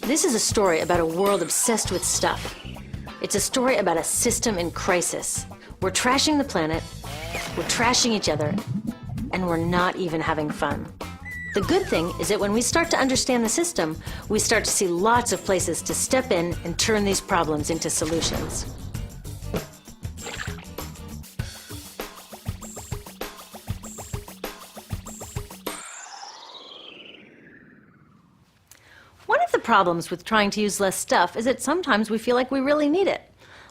This is a story about a world obsessed with stuff. It's a story about a system in crisis. We're trashing the planet, we're trashing each other, and we're not even having fun. The good thing is that when we start to understand the system, we start to see lots of places to step in and turn these problems into solutions. One of the problems with trying to use less stuff is that sometimes we feel like we really need it.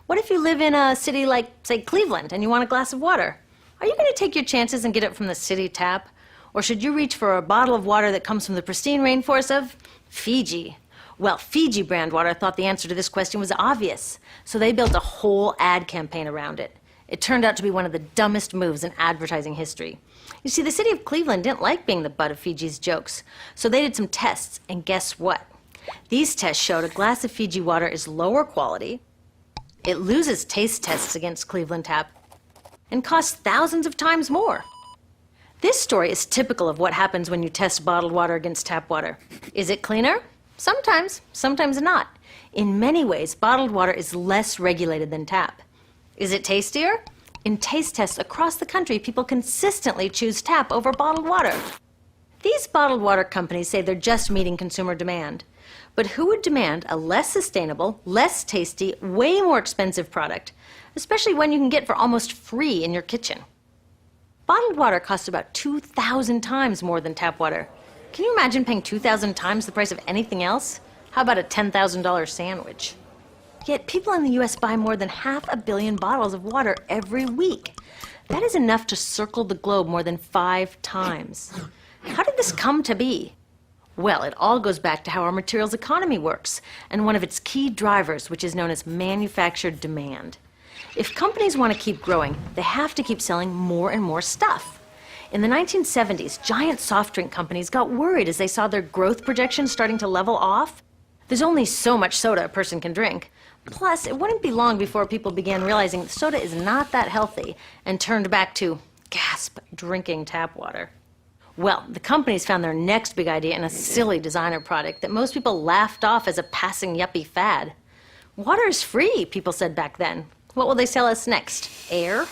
What if you live in a city like, say, Cleveland, and you want a glass of water? Are you going to take your chances and get it from the city tap? Or should you reach for a bottle of water that comes from the pristine rainforest of Fiji? Well, Fiji brand water thought the answer to this question was obvious, so they built a whole ad campaign around it. It turned out to be one of the dumbest moves in advertising history. You see, the city of Cleveland didn't like being the butt of Fiji's jokes, so they did some tests, and guess what? These tests showed a glass of Fiji water is lower quality, it loses taste tests against Cleveland Tap, and costs thousands of times more. This story is typical of what happens when you test bottled water against tap water. Is it cleaner? Sometimes, sometimes not. In many ways, bottled water is less regulated than tap. Is it tastier? In taste tests across the country, people consistently choose tap over bottled water. These bottled water companies say they're just meeting consumer demand. But who would demand a less sustainable, less tasty, way more expensive product, especially when you can get for almost free in your kitchen? Bottled water costs about 2,000 times more than tap water. Can you imagine paying 2,000 times the price of anything else? How about a $10,000 sandwich? Yet people in the US buy more than 500 million bottles of water every week. That is enough to circle the globe more than 5 times. How did this come to be? Well, it all goes back to how our materials economy works, and one of its key drivers, which is known as manufactured demand. If companies want to keep growing, they have to keep selling more and more stuff. In the 1970s, giant soft drink companies got worried as they saw their growth projections starting to level off. There's only so much soda a person can drink. Plus, it wouldn't be long before people began realizing that soda is not that healthy and turned back to, gasp, drinking tap water. Well, the companies found their next big idea in a silly designer product that most people laughed off as a passing yuppie fad. Water is free, people said back then. What will they sell us next? Air?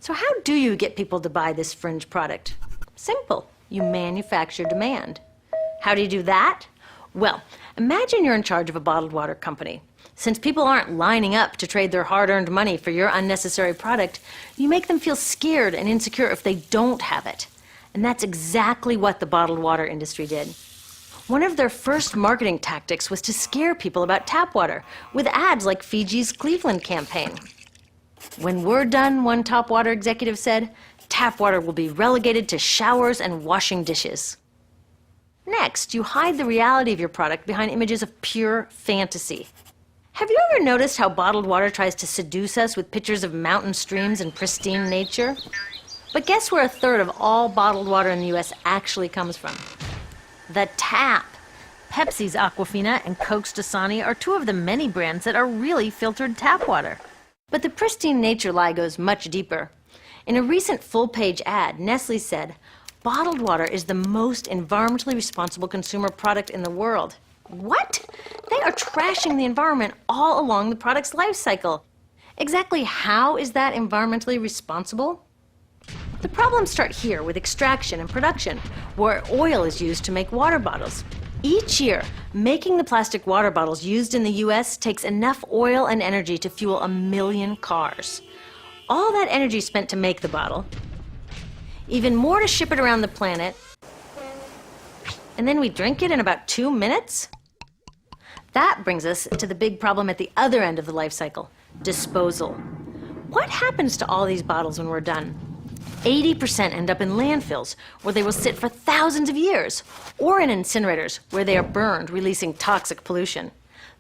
So how do you get people to buy this fringe product? Simple. You manufacture demand. How do you do that? Well, imagine you're in charge of a bottled water company. Since people aren't lining up to trade their hard-earned money for your unnecessary product, you make them feel scared and insecure if they don't have it. And that's exactly what the bottled water industry did. One of their first marketing tactics was to scare people about tap water with ads like Fiji's Cleveland campaign. When we're done, one top water executive said, tap water will be relegated to showers and washing dishes. Next, you hide the reality of your product behind images of pure fantasy. Have you ever noticed how bottled water tries to seduce us with pictures of mountain streams and pristine nature? But guess where 1/3 of all bottled water in the US actually comes from? The tap. Pepsi's Aquafina and Coke's Dasani are 2 of the many brands that are really filtered tap water. But the pristine nature lie goes much deeper. In a recent full-page ad, Nestle said, bottled water is the most environmentally responsible consumer product in the world. What? They are trashing the environment all along the product's life cycle. Exactly how is that environmentally responsible? The problems start here with extraction and production, where oil is used to make water bottles. Each year, making the plastic water bottles used in the US takes enough oil and energy to fuel 1 million cars. All that energy spent to make the bottle, even more to ship it around the planet, and then we drink it in about 2 minutes? That brings us to the big problem at the other end of the life cycle, disposal. What happens to all these bottles when we're done? 80% end up in landfills, where they will sit for thousands of years, or in incinerators, where they are burned, releasing toxic pollution.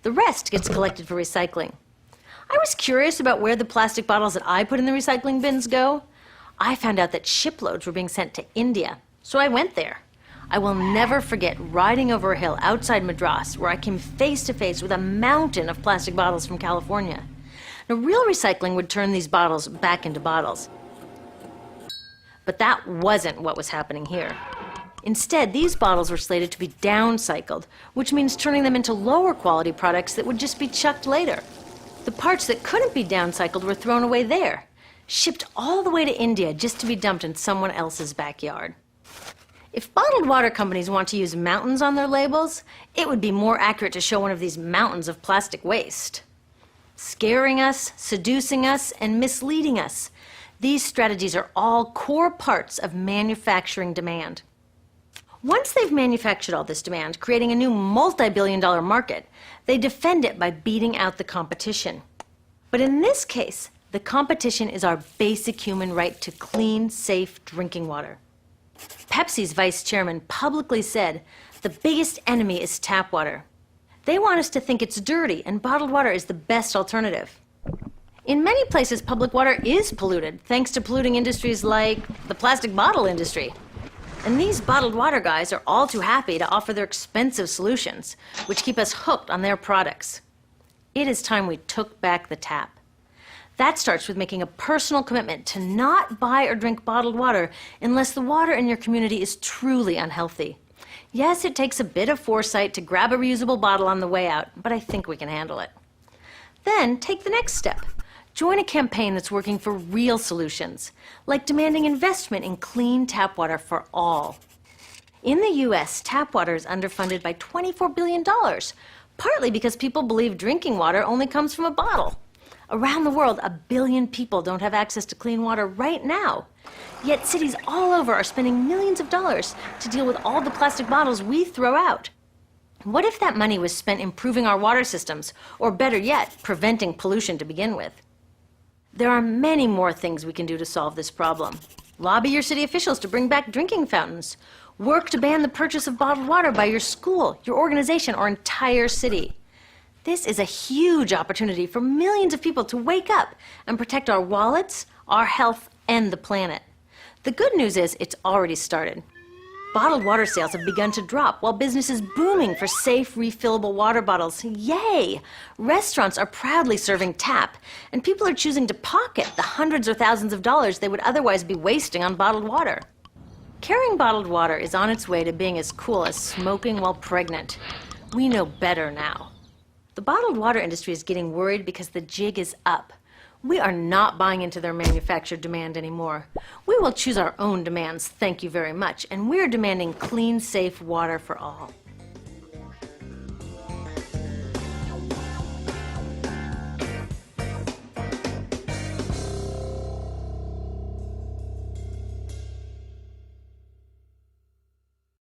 The rest gets collected for recycling. I was curious about where the plastic bottles that I put in the recycling bins go. I found out that shiploads were being sent to India, so I went there. I will never forget riding over a hill outside Madras, where I came face to face with a mountain of plastic bottles from California. Now, real recycling would turn these bottles back into bottles. But that wasn't what was happening here. Instead, these bottles were slated to be downcycled, which means turning them into lower quality products that would just be chucked later. The parts that couldn't be downcycled were thrown away there, shipped all the way to India just to be dumped in someone else's backyard. If bottled water companies want to use mountains on their labels, it would be more accurate to show one of these mountains of plastic waste. Scaring us, seducing us, and misleading us. These strategies are all core parts of manufacturing demand. Once they've manufactured all this demand, creating a new multi-billion-dollar market, they defend it by beating out the competition. But in this case, the competition is our basic human right to clean, safe drinking water. Pepsi's vice chairman publicly said, "The biggest enemy is tap water." They want us to think it's dirty and bottled water is the best alternative. In many places, public water is polluted, thanks to polluting industries like the plastic bottle industry. And these bottled water guys are all too happy to offer their expensive solutions, which keep us hooked on their products. It is time we took back the tap. That starts with making a personal commitment to not buy or drink bottled water unless the water in your community is truly unhealthy. Yes, it takes a bit of foresight to grab a reusable bottle on the way out, but I think we can handle it. Then take the next step. Join a campaign that's working for real solutions, like demanding investment in clean tap water for all. In the US, tap water is underfunded by $24 billion, partly because people believe drinking water only comes from a bottle. Around the world, 1 billion people don't have access to clean water right now. Yet cities all over are spending millions of dollars to deal with all the plastic bottles we throw out. What if that money was spent improving our water systems, or better yet, preventing pollution to begin with? There are many more things we can do to solve this problem. Lobby your city officials to bring back drinking fountains. Work to ban the purchase of bottled water by your school, your organization, or entire city. This is a huge opportunity for millions of people to wake up and protect our wallets, our health, and the planet. The good news is it's already started. Bottled water sales have begun to drop while business is booming for safe, refillable water bottles. Yay! Restaurants are proudly serving tap, and people are choosing to pocket the hundreds or thousands of dollars they would otherwise be wasting on bottled water. Carrying bottled water is on its way to being as cool as smoking while pregnant. We know better now. The bottled water industry is getting worried because the jig is up. We are not buying into their manufactured demand anymore. We will choose our own demands, thank you very much, and we're demanding clean, safe water for all.